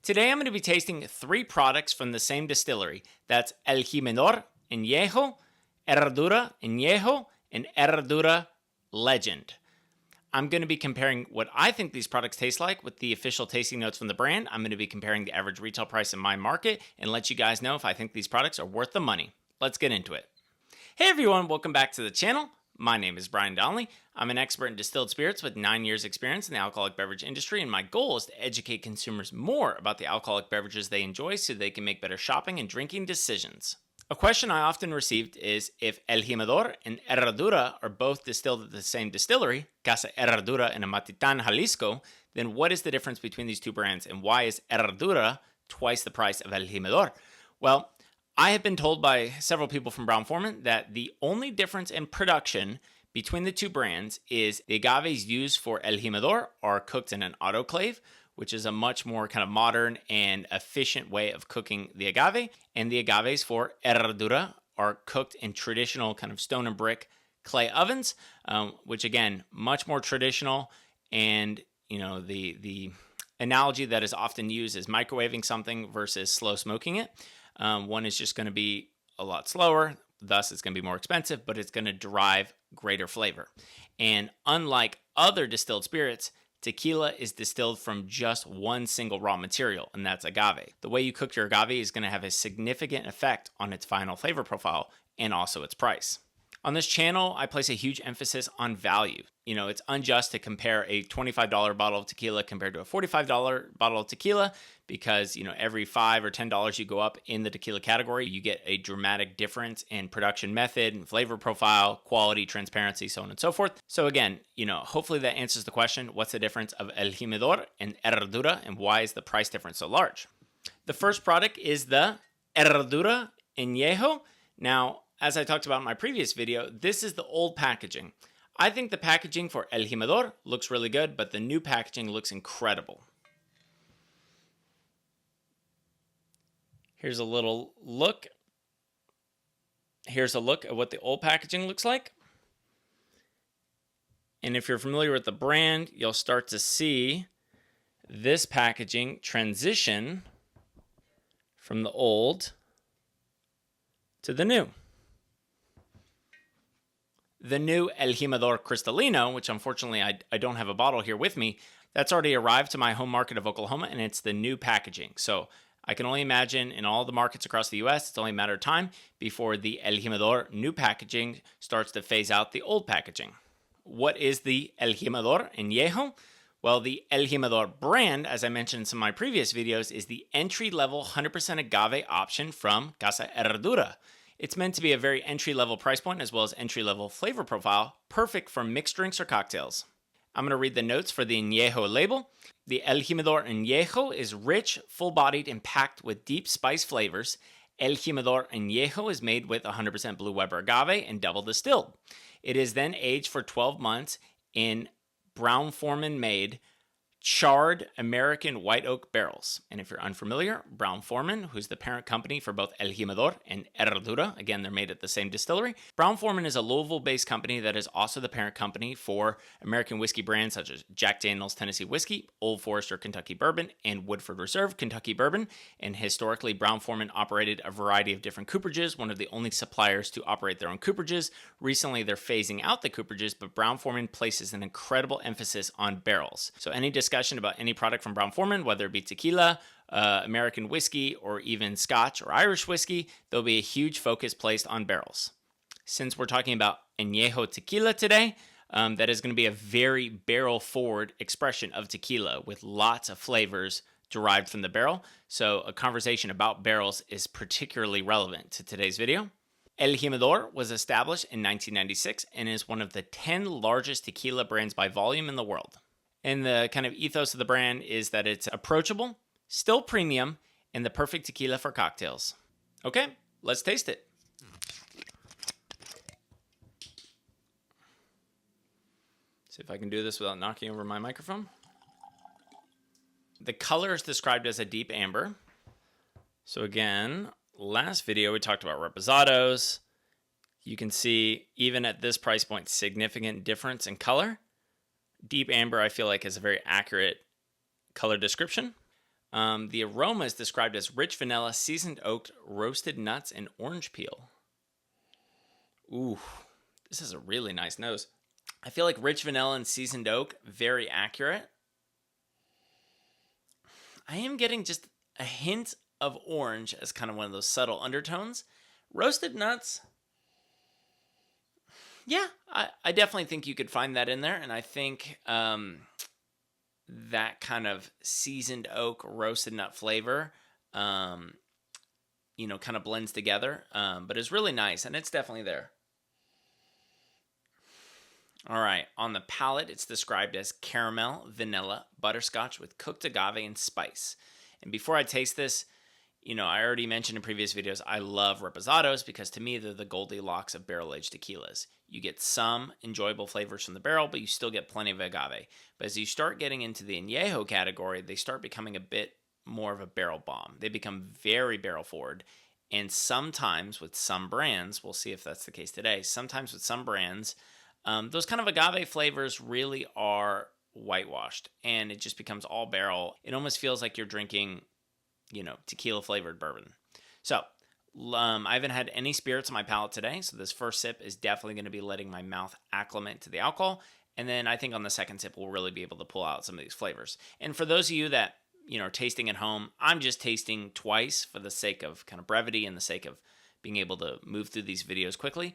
Today I'm going to be tasting 3 products from the same distillery. That's El Jimador Añejo, Herradura Añejo, and Herradura Legend. I'm going to be comparing what I think these products taste like with the official tasting notes from the brand. I'm going to be comparing the average retail price in my market and let you guys know if I think these products are worth the money. Let's get into it. Hey everyone, welcome back to the channel. My name is Brian Donnelly. I'm an expert in distilled spirits with 9 years experience in the alcoholic beverage industry, and my goal is to educate consumers more about the alcoholic beverages they enjoy so they can make better shopping and drinking decisions. A question I often received is if El Jimador and Herradura are both distilled at the same distillery, Casa Herradura in Amatitan, Jalisco, then what is the difference between these two brands and why is Herradura twice the price of El Jimador? Well, I have been told by several people from Brown-Forman that the only difference in production between the two brands is the agaves used for El Jimador are cooked in an autoclave, which is a much more kind of modern and efficient way of cooking the agave. And the agaves for Herradura are cooked in traditional kind of stone and brick clay ovens, which again, much more traditional. And, you know, the analogy that is often used is microwaving something versus slow smoking it. One is just going to be a lot slower, thus it's going to be more expensive, but it's going to derive greater flavor. And unlike other distilled spirits, tequila is distilled from just one single raw material, and that's agave. The way you cook your agave is going to have a significant effect on its final flavor profile and also its price. On this channel, I place a huge emphasis on value. You know, it's unjust to compare a $25 bottle of tequila compared to a $45 bottle of tequila because, you know, every $5 or $10 you go up in the tequila category, you get a dramatic difference in production method and flavor profile, quality, transparency, so on and so forth. So again, you know, hopefully that answers the question, what's the difference of El Jimador and Herradura and why is the price difference so large? The first product is the Herradura Añejo. Now, as I talked about in my previous video, this is the old packaging. I think the packaging for El Jimador looks really good, but the new packaging looks incredible. Here's a little look. Here's a look at what the old packaging looks like. And if you're familiar with the brand, you'll start to see this packaging transition from the old to the new. The new El Jimador Cristalino, which unfortunately I don't have a bottle here with me, that's already arrived to my home market of Oklahoma, and it's the new packaging. So I can only imagine in all the markets across the U.S., it's only a matter of time before the El Jimador new packaging starts to phase out the old packaging. What is the El Jimador Añejo? Well, the El Jimador brand, as I mentioned in some of my previous videos, is the entry-level 100% agave option from Casa Herradura. It's meant to be a very entry-level price point as well as entry-level flavor profile, perfect for mixed drinks or cocktails. I'm going to read the notes for the Añejo label. The El Jimador Añejo is rich, full-bodied, and packed with deep spice flavors. El Jimador Añejo is made with 100% Blue Weber agave and double distilled. It is then aged for 12 months in Brown-Forman made charred American white oak barrels. And if you're unfamiliar, Brown-Forman, who's the parent company for both El Jimador and Herradura, again, they're made at the same distillery. Brown-Forman is a Louisville-based company that is also the parent company for American whiskey brands such as Jack Daniel's Tennessee Whiskey, Old Forester Kentucky Bourbon, and Woodford Reserve Kentucky Bourbon. And historically, Brown-Forman operated a variety of different cooperages, one of the only suppliers to operate their own cooperages. Recently, they're phasing out the cooperages, but Brown-Forman places an incredible emphasis on barrels. So any discussion about any product from Brown-Forman, whether it be tequila, American whiskey, or even Scotch or Irish whiskey, there'll be a huge focus placed on barrels. Since we're talking about Añejo tequila today, that is going to be a very barrel-forward expression of tequila with lots of flavors derived from the barrel. So a conversation about barrels is particularly relevant to today's video. El Jimador was established in 1996 and is one of the 10 largest tequila brands by volume in the world. And the kind of ethos of the brand is that it's approachable, still premium, and the perfect tequila for cocktails. Okay, let's taste it. See if I can do this without knocking over my microphone. The color is described as a deep amber. So again, last video we talked about reposados. You can see even at this price point, significant difference in color. Deep amber, I feel like, is a very accurate color description. The aroma is described as rich vanilla, seasoned oak, roasted nuts, and orange peel. Ooh, this is a really nice nose. I feel like rich vanilla and seasoned oak, very accurate. I am getting just a hint of orange as kind of one of those subtle undertones. Roasted nuts. Yeah, I definitely think you could find that in there. And I think that kind of seasoned oak, roasted nut flavor, kind of blends together, but is really nice. And it's definitely there. All right, on the palate, it's described as caramel, vanilla, butterscotch with cooked agave and spice. And before I taste this, I already mentioned in previous videos, I love reposados because to me, they're the Goldilocks of barrel-aged tequilas. You get some enjoyable flavors from the barrel, but you still get plenty of agave. But as you start getting into the Añejo category, they start becoming a bit more of a barrel bomb. They become very barrel forward. And sometimes with some brands, we'll see if that's the case today, sometimes with some brands, those kind of agave flavors really are whitewashed and it just becomes all barrel. It almost feels like you're drinking, tequila flavored bourbon. So I haven't had any spirits on my palate today. So this first sip is definitely going to be letting my mouth acclimate to the alcohol. And then I think on the second sip, we'll really be able to pull out some of these flavors. And for those of you that, are tasting at home, I'm just tasting twice for the sake of kind of brevity and the sake of being able to move through these videos quickly.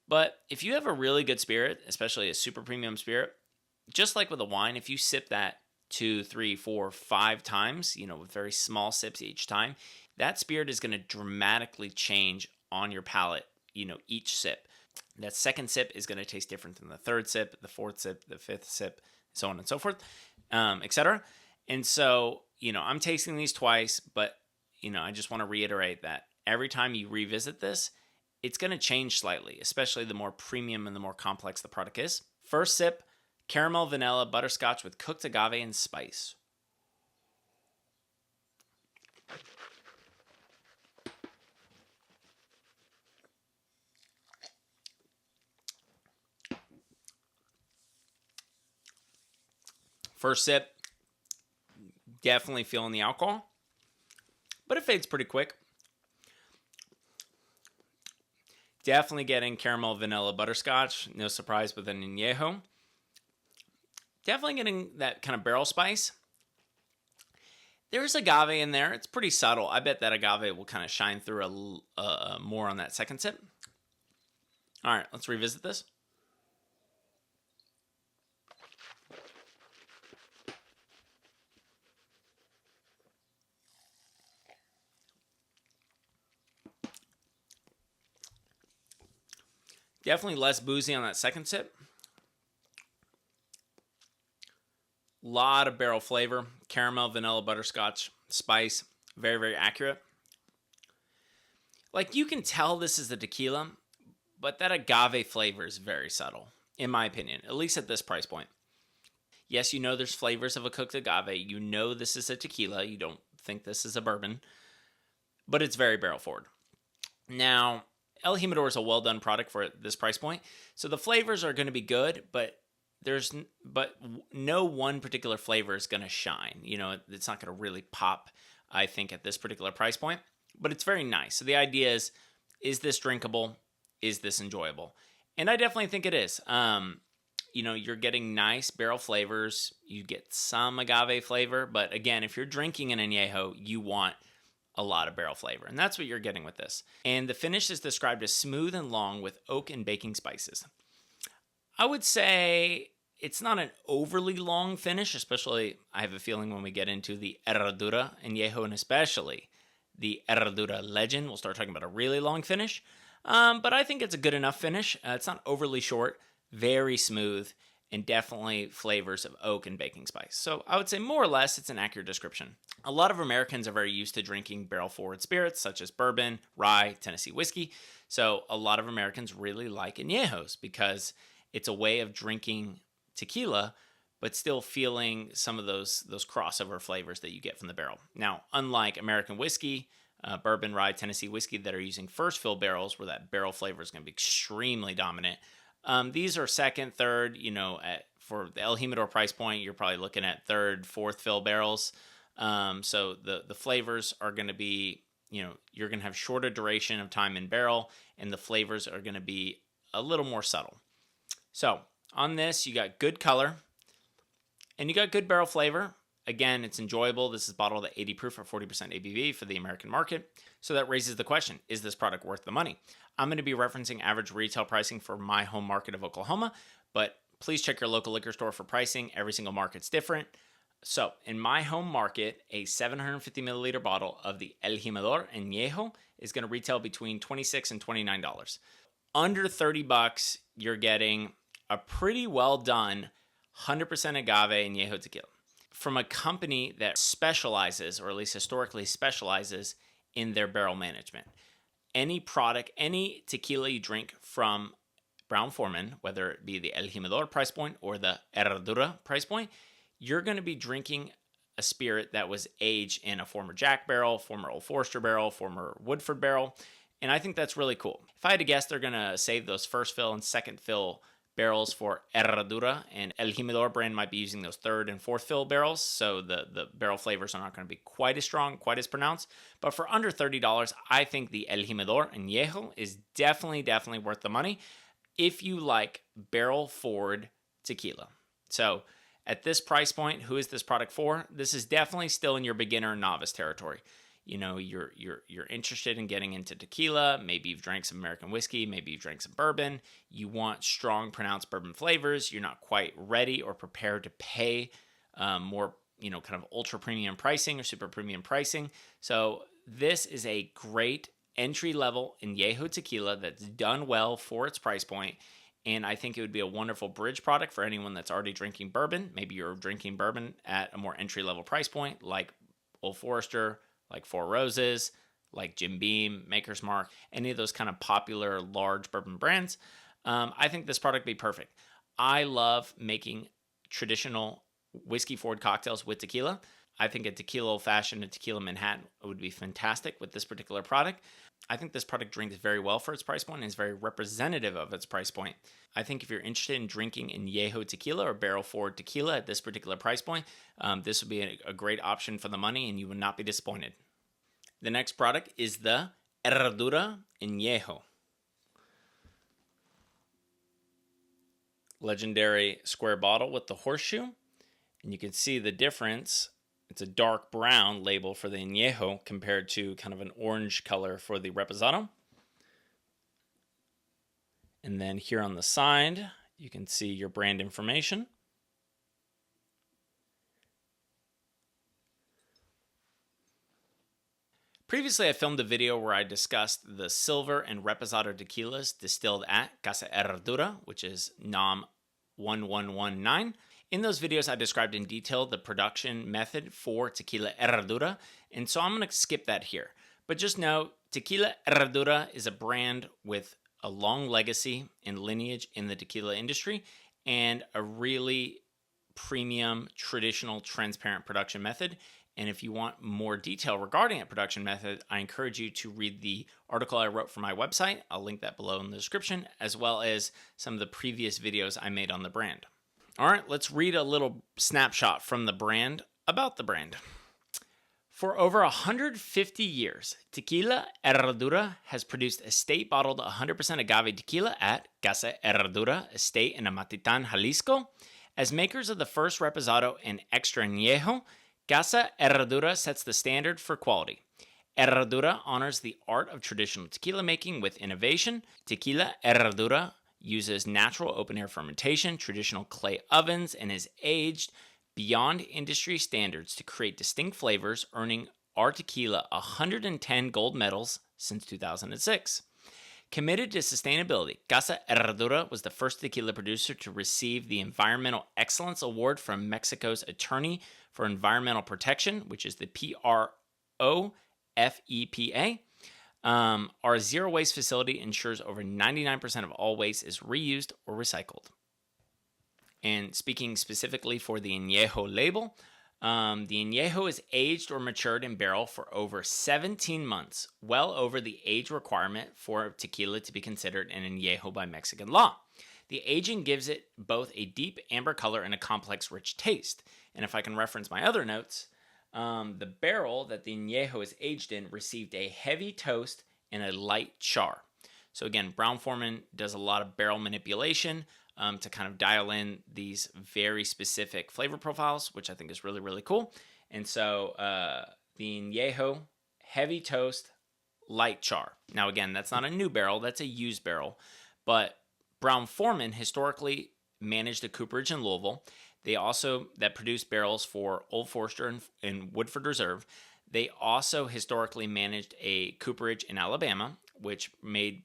But if you have a really good spirit, especially a super premium spirit, just like with a wine, if you sip that 2, 3, 4, 5 times, with very small sips each time, that spirit is going to dramatically change on your palate, each sip. That second sip is going to taste different than the third sip, the fourth sip, the fifth sip, so on and so forth, etc. And so, I'm tasting these twice, but, I just want to reiterate that every time you revisit this, it's going to change slightly, especially the more premium and the more complex the product is. First sip, caramel, vanilla, butterscotch with cooked agave and spice. First sip, definitely feeling the alcohol, but it fades pretty quick. Definitely getting caramel, vanilla, butterscotch. No surprise with an Añejo. Definitely getting that kind of barrel spice. There's agave in there. It's pretty subtle. I bet that agave will kind of shine through more on that second sip. All right, let's revisit this. Definitely less boozy on that second sip. Lot of barrel flavor. Caramel, vanilla, butterscotch, spice. Very, very accurate. Like, you can tell this is a tequila, but that agave flavor is very subtle, in my opinion, at least at this price point. Yes, there's flavors of a cooked agave. This is a tequila. You don't think this is a bourbon, but it's very barrel forward. Now, El Jimador is a well-done product for this price point. So the flavors are going to be good, but no one particular flavor is going to shine. It's not going to really pop, I think, at this particular price point, but it's very nice. So the idea is this drinkable? Is this enjoyable? And I definitely think it is. You're getting nice barrel flavors. You get some agave flavor, but again, if you're drinking an Añejo, you want a lot of barrel flavor, and that's what you're getting with this. And the finish is described as smooth and long with oak and baking spices. I would say it's not an overly long finish, especially I have a feeling when we get into the Herradura Añejo, and especially the Herradura Legend, we'll start talking about a really long finish. But I think it's a good enough finish. It's not overly short, very smooth, and definitely flavors of oak and baking spice. So I would say more or less it's an accurate description. A lot of Americans are very used to drinking barrel-forward spirits such as bourbon, rye, Tennessee whiskey. So a lot of Americans really like Añejos because it's a way of drinking tequila, but still feeling some of those crossover flavors that you get from the barrel. Now, unlike American whiskey, bourbon, rye, Tennessee whiskey that are using first fill barrels where that barrel flavor is going to be extremely dominant, these are second, third, for the El Jimador price point, you're probably looking at third, fourth fill barrels. So the flavors are going to be, you're going to have shorter duration of time in barrel, and the flavors are going to be a little more subtle. So on this, you got good color, and you got good barrel flavor. Again, it's enjoyable. This is bottled at 80 proof or 40% ABV for the American market. So that raises the question, is this product worth the money? I'm going to be referencing average retail pricing for my home market of Oklahoma, but please check your local liquor store for pricing. Every single market's different. So in my home market, a 750 milliliter bottle of the El Jimador Añejo is going to retail between $26 and $29. Under $30, you're getting a pretty well done 100% agave Añejo tequila from a company that specializes, or at least historically specializes, in their barrel management. Any product, any tequila you drink from Brown-Forman, whether it be the El Jimador price point or the Herradura price point, you're going to be drinking a spirit that was aged in a former Jack barrel, former Old Forester barrel, former Woodford barrel, and I think that's really cool. If I had to guess, they're going to save those first fill and second fill barrels for Herradura, and El Jimador brand might be using those third and fourth fill barrels, so the barrel flavors are not going to be quite as strong, quite as pronounced. But for under $30, I think the El Jimador Añejo is definitely worth the money if you like barrel forward tequila. So at this price point, who is this product for? This is definitely still in your beginner and novice territory. You're interested in getting into tequila. Maybe you've drank some American whiskey. Maybe you've drank some bourbon. You want strong, pronounced bourbon flavors. You're not quite ready or prepared to pay more, kind of ultra premium pricing or super premium pricing. So this is a great entry level Añejo tequila that's done well for its price point. And I think it would be a wonderful bridge product for anyone that's already drinking bourbon. Maybe you're drinking bourbon at a more entry level price point, like Old Forester, like Four Roses, like Jim Beam, Maker's Mark, any of those kind of popular large bourbon brands. I think this product would be perfect. I love making traditional whiskey forward cocktails with tequila. I think a tequila old fashioned and tequila Manhattan would be fantastic with this particular product. I think this product drinks very well for its price point and is very representative of its price point. I think if you're interested in drinking Añejo tequila or barrel forward tequila at this particular price point, this would be a great option for the money and you would not be disappointed. The next product is the Herradura Añejo. Legendary square bottle with the horseshoe. And you can see the difference. It's a dark brown label for the Añejo compared to kind of an orange color for the Reposado. And then here on the side, you can see your brand information. Previously, I filmed a video where I discussed the silver and Reposado tequilas distilled at Casa Herradura, which is NOM 1119. In those videos, I described in detail the production method for Tequila Herradura, and so I'm going to skip that here. But just know, Tequila Herradura is a brand with a long legacy and lineage in the tequila industry and a really premium, traditional, transparent production method. And if you want more detail regarding that production method, I encourage you to read the article I wrote for my website. I'll link that below in the description, as well as some of the previous videos I made on the brand. All right, let's read a little snapshot from the brand about the brand. For over 150 years, Tequila Herradura has produced estate-bottled 100% agave tequila at Casa Herradura Estate in Amatitan, Jalisco. As makers of the first Reposado and Extra Añejo, Casa Herradura sets the standard for quality. Herradura honors the art of traditional tequila making with innovation. Tequila Herradura uses natural open-air fermentation, traditional clay ovens, and is aged beyond industry standards to create distinct flavors, earning our tequila 110 gold medals since 2006. Committed to sustainability, Casa Herradura was the first tequila producer to receive the Environmental Excellence Award from Mexico's Attorney for Environmental Protection, which is the PROFEPA. Our zero waste facility ensures over 99% of all waste is reused or recycled. And speaking specifically for the Añejo label, the Añejo is aged or matured in barrel for over 17 months, well over the age requirement for tequila to be considered an Añejo by Mexican law. The aging gives it both a deep amber color and a complex, rich taste. And if I can reference my other notes, The barrel that the Añejo is aged in received a heavy toast and a light char. So again, Brown-Forman does a lot of barrel manipulation to kind of dial in these very specific flavor profiles, which I think is really, really cool. And so the Añejo, heavy toast, light char. Now again, that's not a new barrel, that's a used barrel. But Brown-Forman historically managed a cooperage in Louisville. They also, that produced barrels for Old Forester and Woodford Reserve. They also historically managed a cooperage in Alabama, which made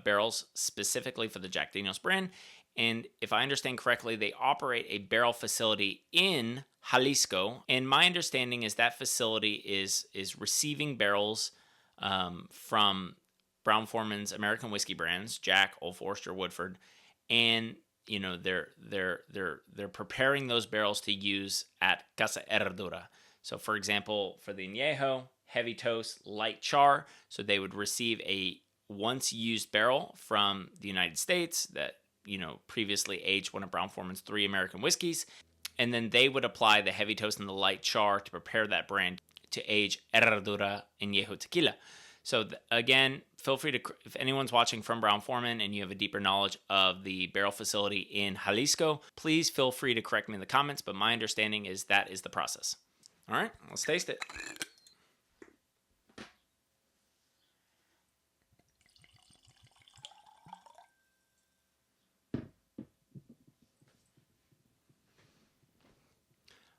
barrels specifically for the Jack Daniel's brand. And if I understand correctly, they operate a barrel facility in Jalisco. And my understanding is that facility is receiving barrels from Brown-Forman's American whiskey brands, Jack, Old Forester, Woodford, and they're preparing those barrels to use at Casa Herradura. So, for example, for the Añejo, heavy toast, light char. So they would receive a once used barrel from the United States that previously aged one of Brown-Forman's 3 American whiskeys, and then they would apply the heavy toast and the light char to prepare that brand to age Herradura Añejo Tequila. So again, feel free to, if anyone's watching from Brown-Forman and you have a deeper knowledge of the barrel facility in Jalisco, please feel free to correct me in the comments, but my understanding is that is the process. All right, let's taste it.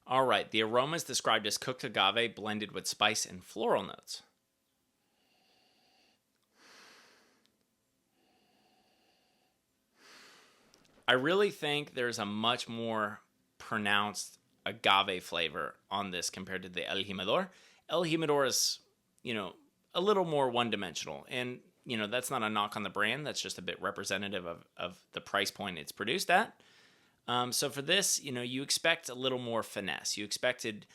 All right, the aroma is described as cooked agave blended with spice and floral notes. I really think there's a much more pronounced agave flavor on this compared to the El Jimador. El Jimador is, a little more one-dimensional. And, that's not a knock on the brand. That's just a bit representative of the price point it's produced at. So for this, you expect a little more finesse. You expected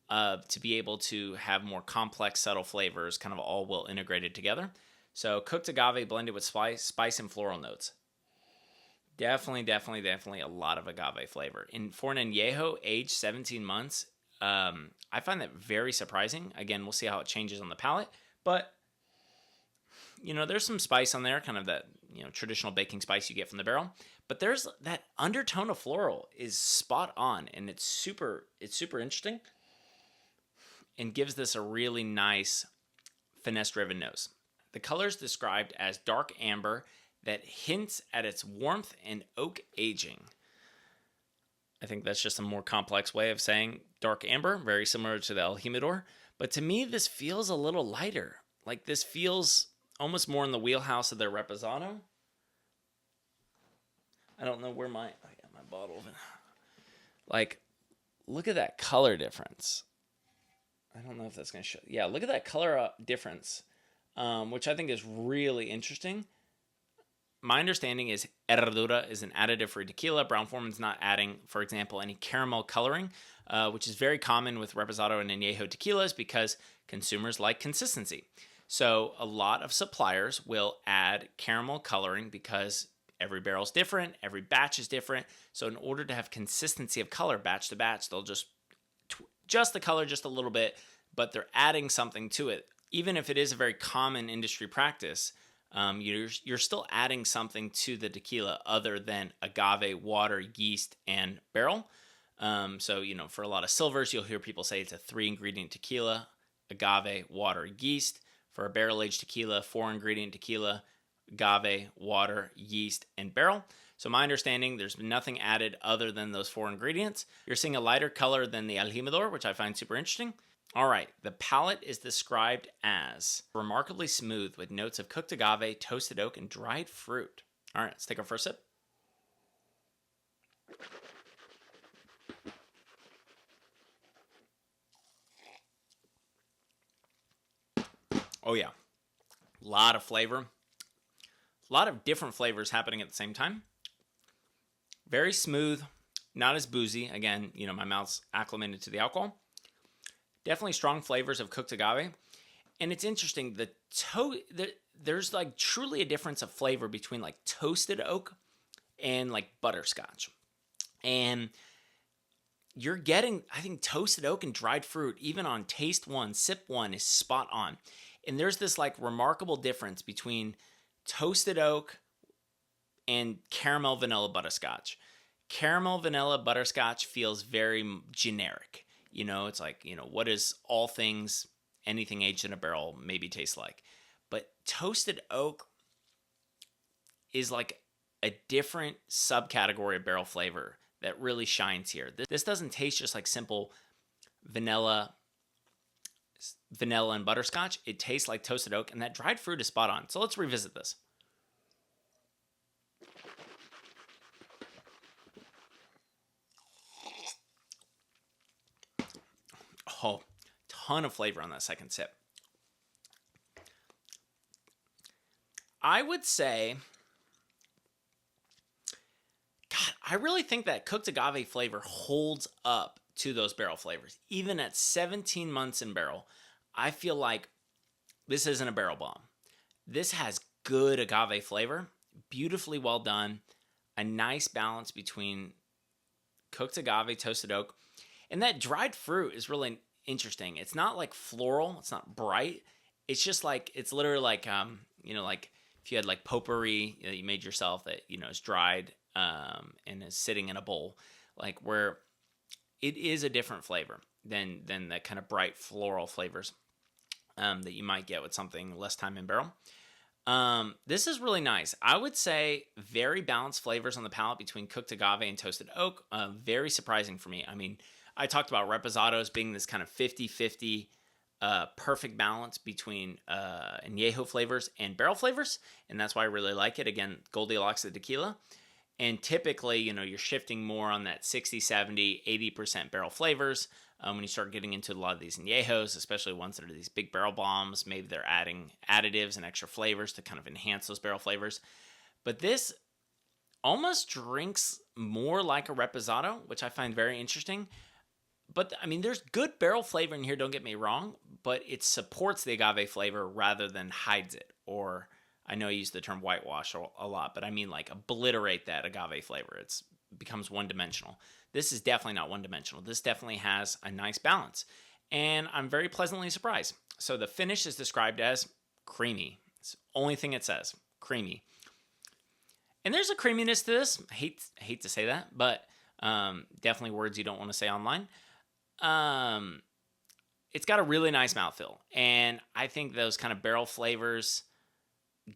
to be able to have more complex, subtle flavors, kind of all well integrated together. So cooked agave blended with spice and floral notes. Definitely a lot of agave flavor. For an Añejo aged 17 months, I find that very surprising. Again, we'll see how it changes on the palate. But, there's some spice on there, kind of that, traditional baking spice you get from the barrel. But there's that undertone of floral is spot on, and it's super interesting and gives this a really nice finesse-driven nose. The color is described as dark amber that hints at its warmth and oak aging. I think that's just a more complex way of saying dark amber, very similar to the El Jimador. But to me, this feels a little lighter. Like this feels almost more in the wheelhouse of their Reposado. I don't know where I got my bottle. Like, look at that color difference. I don't know if that's going to show. Yeah, look at that color difference, which I think is really interesting. My understanding is Herradura is an additive for tequila. Brown-Forman's not adding, for example, any caramel coloring, which is very common with Reposado and Añejo tequilas because consumers like consistency. So a lot of suppliers will add caramel coloring because every barrel's different, every batch is different. So in order to have consistency of color batch to batch, they'll just the color just a little bit, but they're adding something to it. Even if it is a very common industry practice, you're still adding something to the tequila other than agave, water, yeast, and barrel. So, for a lot of silvers, you'll hear people say it's a 3-ingredient tequila, agave, water, yeast. For a barrel-aged tequila, 4-ingredient tequila, agave, water, yeast, and barrel. So my understanding, there's nothing added other than those 4 ingredients. You're seeing a lighter color than the El Jimador, which I find super interesting. All right, the palate is described as remarkably smooth with notes of cooked agave, toasted oak, and dried fruit. All right, let's take our first sip. Oh yeah, a lot of flavor. A lot of different flavors happening at the same time. Very smooth, not as boozy. Again, my mouth's acclimated to the alcohol. Definitely strong flavors of cooked agave. And it's interesting, there's like truly a difference of flavor between like toasted oak and like butterscotch. And, you're getting, I think, toasted oak and dried fruit, even on taste one, sip one, is spot on. And there's this like remarkable difference between toasted oak and caramel vanilla butterscotch. Caramel vanilla butterscotch feels very generic. It's like, what does all things, anything aged in a barrel maybe taste like? But toasted oak is like a different subcategory of barrel flavor that really shines here. This doesn't taste just like simple vanilla and butterscotch. It tastes like toasted oak, and that dried fruit is spot on. So let's revisit this. Oh, ton of flavor on that second sip. I would say, God, I really think that cooked agave flavor holds up to those barrel flavors. Even at 17 months in barrel, I feel like this isn't a barrel bomb. This has good agave flavor, beautifully well done, a nice balance between cooked agave, toasted oak, and that dried fruit is really interesting. It's not like floral, it's not bright. It's just like, it's literally like, like if you had like potpourri that you made yourself that, is dried and is sitting in a bowl, like where it is a different flavor than that kind of bright floral flavors that you might get with something less time in barrel. This is really nice. I would say very balanced flavors on the palate between cooked agave and toasted oak. Very surprising for me. I mean, I talked about reposados being this kind of 50-50 perfect balance between Añejo flavors and barrel flavors, and that's why I really like it. Again, Goldilocks of tequila. And typically, you're shifting more on that 60, 70, 80% barrel flavors. When you start getting into a lot of these añejos, especially ones that are these big barrel bombs, maybe they're adding additives and extra flavors to kind of enhance those barrel flavors. But this almost drinks more like a reposado, which I find very interesting. But I mean, there's good barrel flavor in here, don't get me wrong, but it supports the agave flavor rather than hides it. Or I know I use the term whitewash a lot, but I mean like obliterate that agave flavor. It becomes one-dimensional. This is definitely not one-dimensional. This definitely has a nice balance, and I'm very pleasantly surprised. So the finish is described as creamy. It's the only thing it says, creamy. And there's a creaminess to this. I hate to say that, but definitely words you don't want to say online. It's got a really nice mouthfeel, and I think those kind of barrel flavors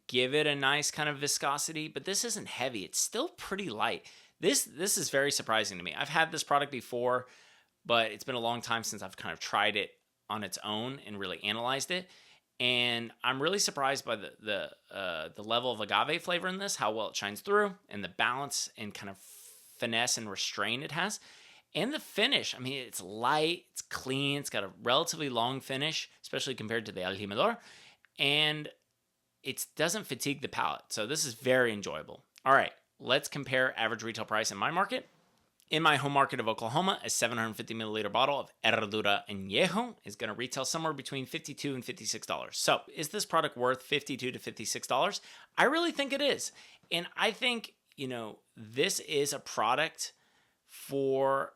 give it a nice kind of viscosity, but this isn't heavy. It's still pretty light. This is very surprising to me. I've had this product before, but it's been a long time since I've kind of tried it on its own and really analyzed it. And I'm really surprised by the level of agave flavor in this, how well it shines through, and the balance and kind of finesse and restraint it has. And the finish, I mean, it's light, it's clean, it's got a relatively long finish, especially compared to the El Jimador, and it doesn't fatigue the palate. So this is very enjoyable. All right, let's compare average retail price in my market. In my home market of Oklahoma, a 750 milliliter bottle of Herradura Añejo is going to retail somewhere between $52 and $56. So is this product worth $52 to $56? I really think it is. And I think, this is a product for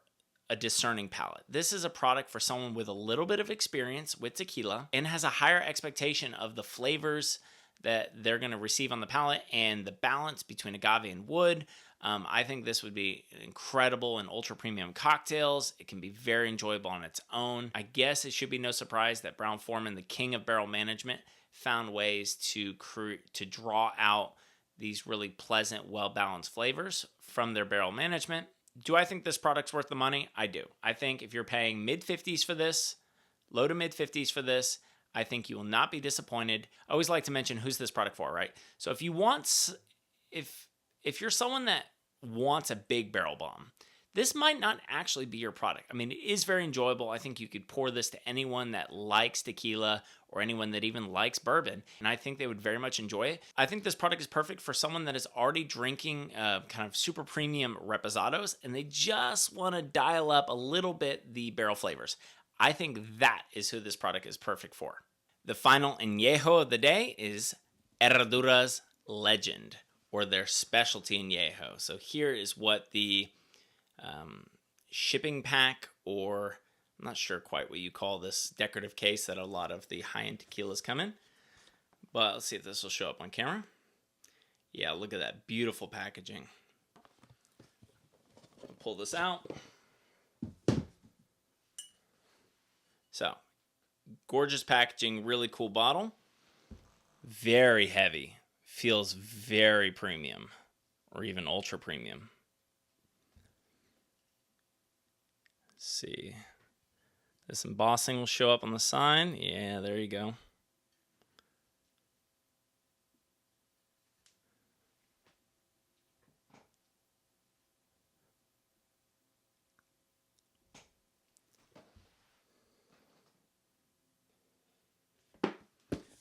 a discerning palate. This is a product for someone with a little bit of experience with tequila and has a higher expectation of the flavors that they're going to receive on the palate and the balance between agave and wood. I think this would be incredible in ultra premium cocktails. It can be very enjoyable on its own. I guess it should be no surprise that Brown-Forman, the king of barrel management, found ways to draw out these really pleasant, well-balanced flavors from their barrel management. Do I think this product's worth the money? I do. I think if you're paying mid-50s for this, low to mid-50s for this, I think you will not be disappointed. I always like to mention who's this product for, right? So if you're someone that wants a big barrel bomb, this might not actually be your product. I mean, it is very enjoyable. I think you could pour this to anyone that likes tequila or anyone that even likes bourbon, and I think they would very much enjoy it. I think this product is perfect for someone that is already drinking kind of super premium reposados, and they just want to dial up a little bit the barrel flavors. I think that is who this product is perfect for. The final añejo of the day is Herradura's Legend, or their specialty añejo. So here is what the shipping pack, or I'm not sure quite what you call this decorative case that a lot of the high-end tequilas come in. But let's see if this will show up on camera. Yeah, look at that beautiful packaging. I'll pull this out. So, gorgeous packaging, really cool bottle. Very heavy. Feels very premium, or even ultra premium. Let's see. This embossing will show up on the side. Yeah, there you go.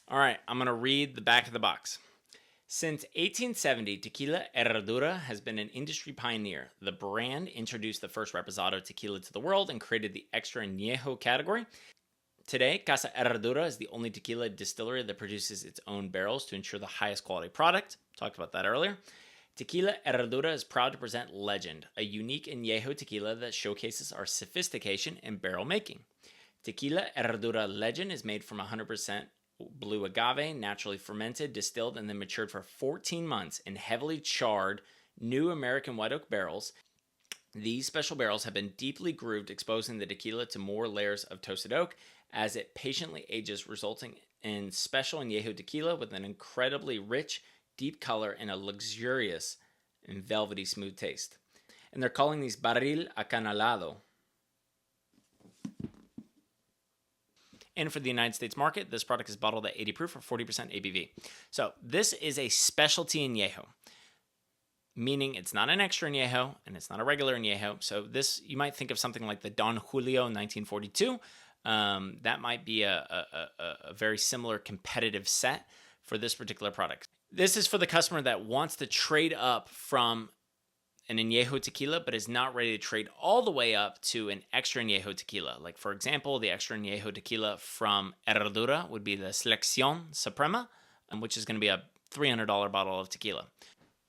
All right, I'm going to read the back of the box. Since 1870, Tequila Herradura has been an industry pioneer. The brand introduced the first reposado tequila to the world and created the extra Añejo category. Today, Casa Herradura is the only tequila distillery that produces its own barrels to ensure the highest quality product. Talked about that earlier. Tequila Herradura is proud to present Legend, a unique Añejo tequila that showcases our sophistication in barrel making. Tequila Herradura Legend is made from 100% blue agave, naturally fermented, distilled, and then matured for 14 months in heavily charred new American white oak barrels. These special barrels have been deeply grooved, exposing the tequila to more layers of toasted oak as it patiently ages, resulting in special Añejo tequila with an incredibly rich, deep color and a luxurious and velvety smooth taste. And they're calling these barril acanalado. And for the United States market, this product is bottled at 80 proof for 40% ABV. So this is a specialty Añejo, meaning it's not an extra Añejo and it's not a regular Añejo. So this, you might think of something like the Don Julio 1942. That might be a very similar competitive set for this particular product. This is for the customer that wants to trade up from an Añejo tequila, but is not ready to trade all the way up to an extra Añejo tequila. Like, for example, the extra Añejo tequila from Herradura would be the Selección Suprema, which is going to be a $300 bottle of tequila.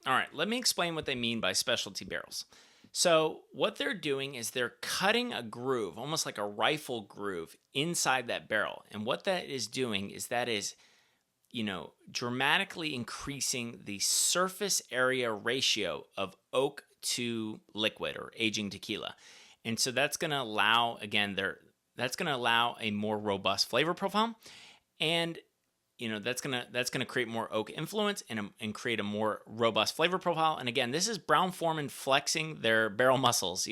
All right, let me explain what they mean by specialty barrels. So what they're doing is they're cutting a groove, almost like a rifle groove, inside that barrel. And what that is doing is dramatically increasing the surface area ratio of oak to liquid or aging tequila. And so that's going to allow, a more robust flavor profile. And, that's going to create more oak influence and create a more robust flavor profile. And again, this is Brown-Forman flexing their barrel muscles,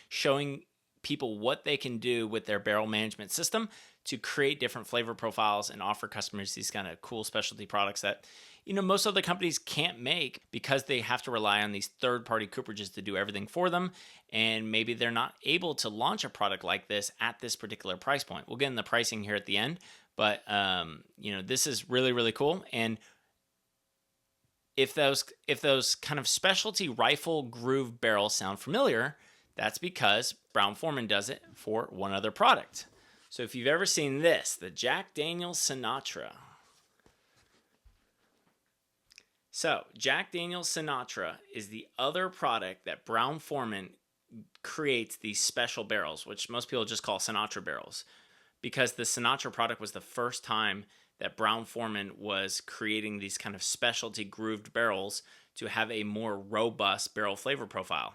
showing people what they can do with their barrel management system to create different flavor profiles and offer customers these kind of cool specialty products that, most other companies can't make because they have to rely on these third-party cooperages to do everything for them. And maybe they're not able to launch a product like this at this particular price point. We'll get in the pricing here at the end, but, this is really, really cool. And if those kind of specialty rifle groove barrels sound familiar, that's because Brown-Forman does it for one other product. So if you've ever seen this, the Jack Daniel's Sinatra. So Jack Daniel's Sinatra is the other product that Brown-Forman creates these special barrels, which most people just call Sinatra barrels, because the Sinatra product was the first time that Brown-Forman was creating these kind of specialty grooved barrels to have a more robust barrel flavor profile.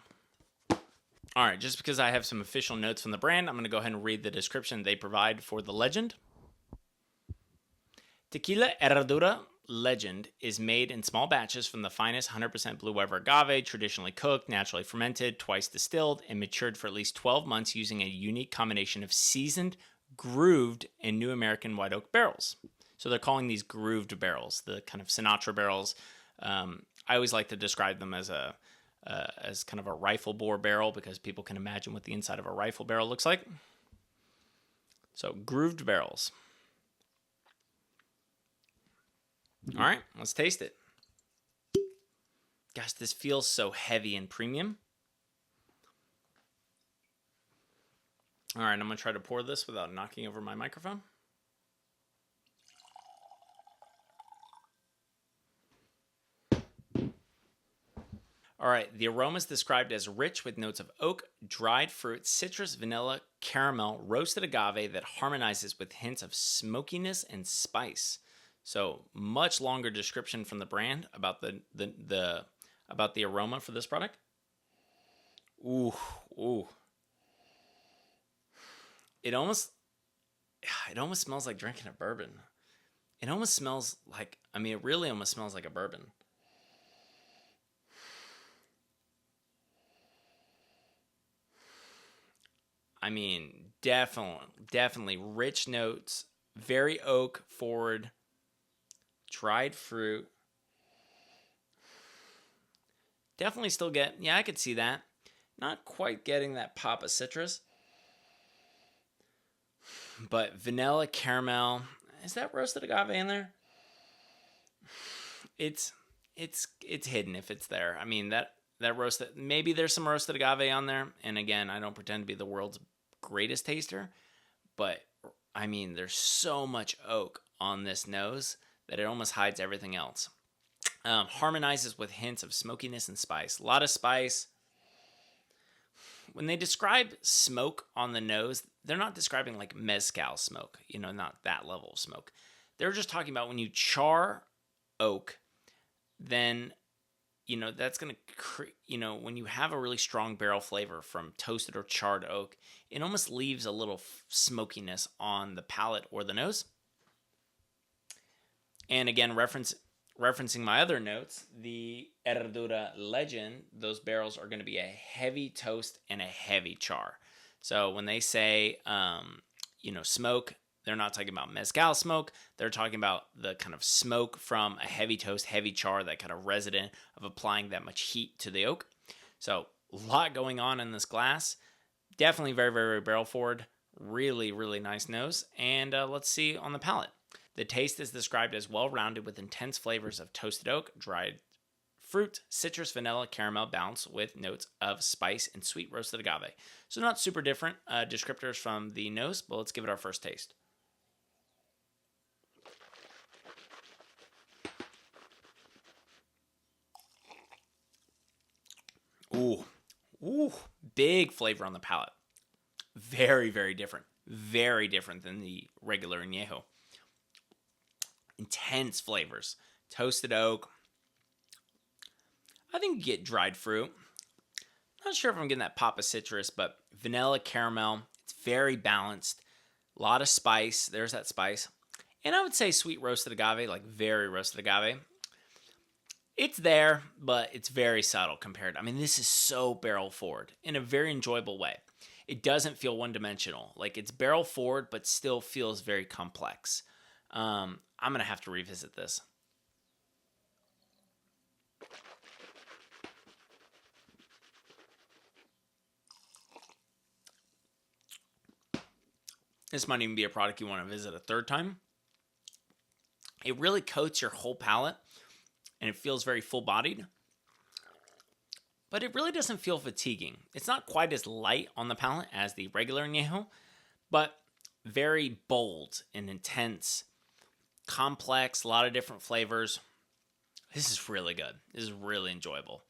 All right, just because I have some official notes from the brand, I'm going to go ahead and read the description they provide for the Legend. Tequila Herradura Legend is made in small batches from the finest 100% blue weber agave, traditionally cooked, naturally fermented, twice distilled, and matured for at least 12 months using a unique combination of seasoned, grooved, and new American white oak barrels. So they're calling these grooved barrels, the kind of Sinatra barrels. I always like to describe them as kind of a rifle bore barrel because people can imagine what the inside of a rifle barrel looks like. So grooved barrels. All right, let's taste it. Gosh, this feels so heavy and premium. All right, I'm going to try to pour this without knocking over my microphone. All right, the aroma is described as rich with notes of oak, dried fruit, citrus, vanilla, caramel, roasted agave that harmonizes with hints of smokiness and spice. So much longer description from the brand about the aroma for this product. Ooh, ooh. It almost smells like drinking a bourbon. It almost smells like, it really almost smells like a bourbon. Definitely rich notes, very oak forward, dried fruit. Definitely still I could see that. Not quite getting that pop of citrus. But vanilla, caramel. Is that roasted agave in there? It's hidden if it's there. That roasted, maybe there's some roasted agave on there. And again, I don't pretend to be the world's greatest taster, but there's so much oak on this nose that it almost hides everything else. Harmonizes with hints of smokiness and spice. A lot of spice. When they describe smoke on the nose, they're not describing like mezcal smoke, not that level of smoke. They're just talking about when you char oak, then, that's going to, when you have a really strong barrel flavor from toasted or charred oak, it almost leaves a little smokiness on the palate or the nose. And again, referencing my other notes, the Herradura Legend, those barrels are going to be a heavy toast and a heavy char. So when they say, smoke, they're not talking about mezcal smoke. They're talking about the kind of smoke from a heavy toast, heavy char, that kind of resident of applying that much heat to the oak. So a lot going on in this glass. Definitely very, very, very barrel forward. Really, really nice nose. And let's see on the palate. The taste is described as well-rounded with intense flavors of toasted oak, dried fruit, citrus, vanilla, caramel, balanced with notes of spice and sweet roasted agave. So not super different descriptors from the nose, but let's give it our first taste. Ooh, big flavor on the palate. Very, very different. Very different than the regular Añejo. Intense flavors. Toasted oak. I think you get dried fruit. Not sure if I'm getting that pop of citrus, but vanilla, caramel. It's very balanced. A lot of spice. There's that spice. And I would say sweet roasted agave, like very roasted agave. It's there, but it's very subtle compared. This is so barrel forward in a very enjoyable way. It doesn't feel one-dimensional. Like, it's barrel forward, but still feels very complex. I'm going to have to revisit this. This might even be a product you want to visit a third time. It really coats your whole palate, and it feels very full-bodied. But it really doesn't feel fatiguing. It's not quite as light on the palate as the regular Añejo, but very bold and intense, complex, a lot of different flavors. This is really good. This is really enjoyable.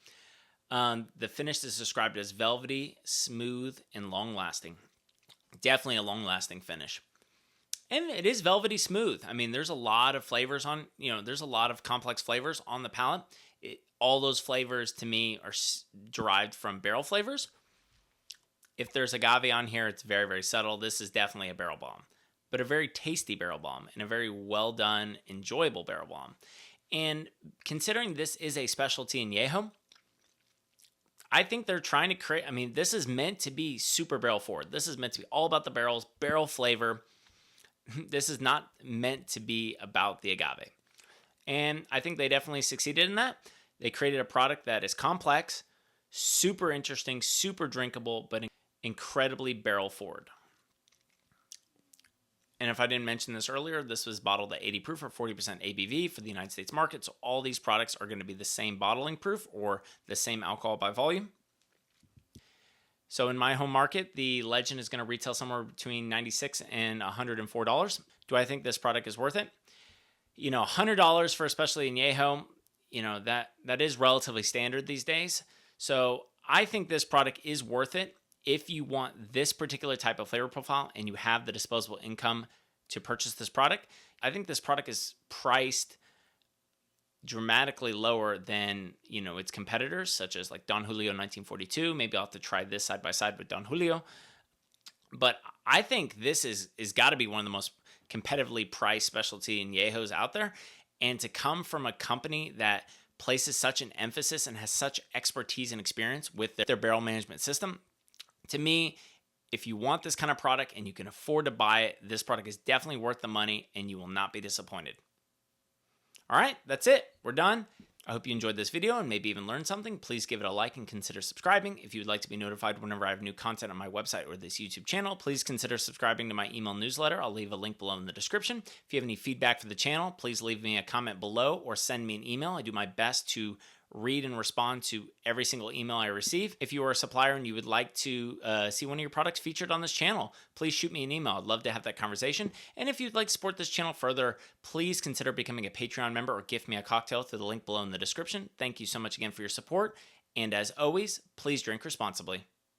The finish is described as velvety, smooth, and long-lasting. Definitely a long-lasting finish. And it is velvety smooth. There's a lot of flavors there's a lot of complex flavors on the palate. All those flavors, to me, are derived from barrel flavors. If there's agave on here, it's very, very subtle. This is definitely a barrel bomb, but a very tasty barrel bomb and a very well-done, enjoyable barrel bomb. And considering this is a specialty Añejo, I think they're trying to create, this is meant to be super barrel forward. This is meant to be all about the barrels, barrel flavor. This is not meant to be about the agave. And I think they definitely succeeded in that. They created a product that is complex, super interesting, super drinkable, but incredibly barrel forward. And if I didn't mention this earlier, this was bottled at 80 proof or 40% ABV for the United States market. So all these products are going to be the same bottling proof or the same alcohol by volume. So in my home market, the Legend is going to retail somewhere between $96 and $104. Do I think this product is worth it? $100 for especially Añejo, that is relatively standard these days. So I think this product is worth it if you want this particular type of flavor profile and you have the disposable income to purchase this product. I think this product is priced dramatically lower than, its competitors, such as like Don Julio 1942. Maybe I'll have to try this side by side with Don Julio. But I think this is got to be one of the most competitively priced specialty añejos out there. And to come from a company that places such an emphasis and has such expertise and experience with their barrel management system, to me, if you want this kind of product and you can afford to buy it, this product is definitely worth the money and you will not be disappointed. All right, that's it. We're done. I hope you enjoyed this video and maybe even learned something. Please give it a like and consider subscribing. If you would like to be notified whenever I have new content on my website or this YouTube channel, please consider subscribing to my email newsletter. I'll leave a link below in the description. If you have any feedback for the channel, please leave me a comment below or send me an email. I do my best to read and respond to every single email I receive. If you are a supplier and you would like to see one of your products featured on this channel, please shoot me an email. I'd love to have that conversation. And if you'd like to support this channel further, please consider becoming a Patreon member or gift me a cocktail through the link below in the description. Thank you so much again for your support. And as always, please drink responsibly.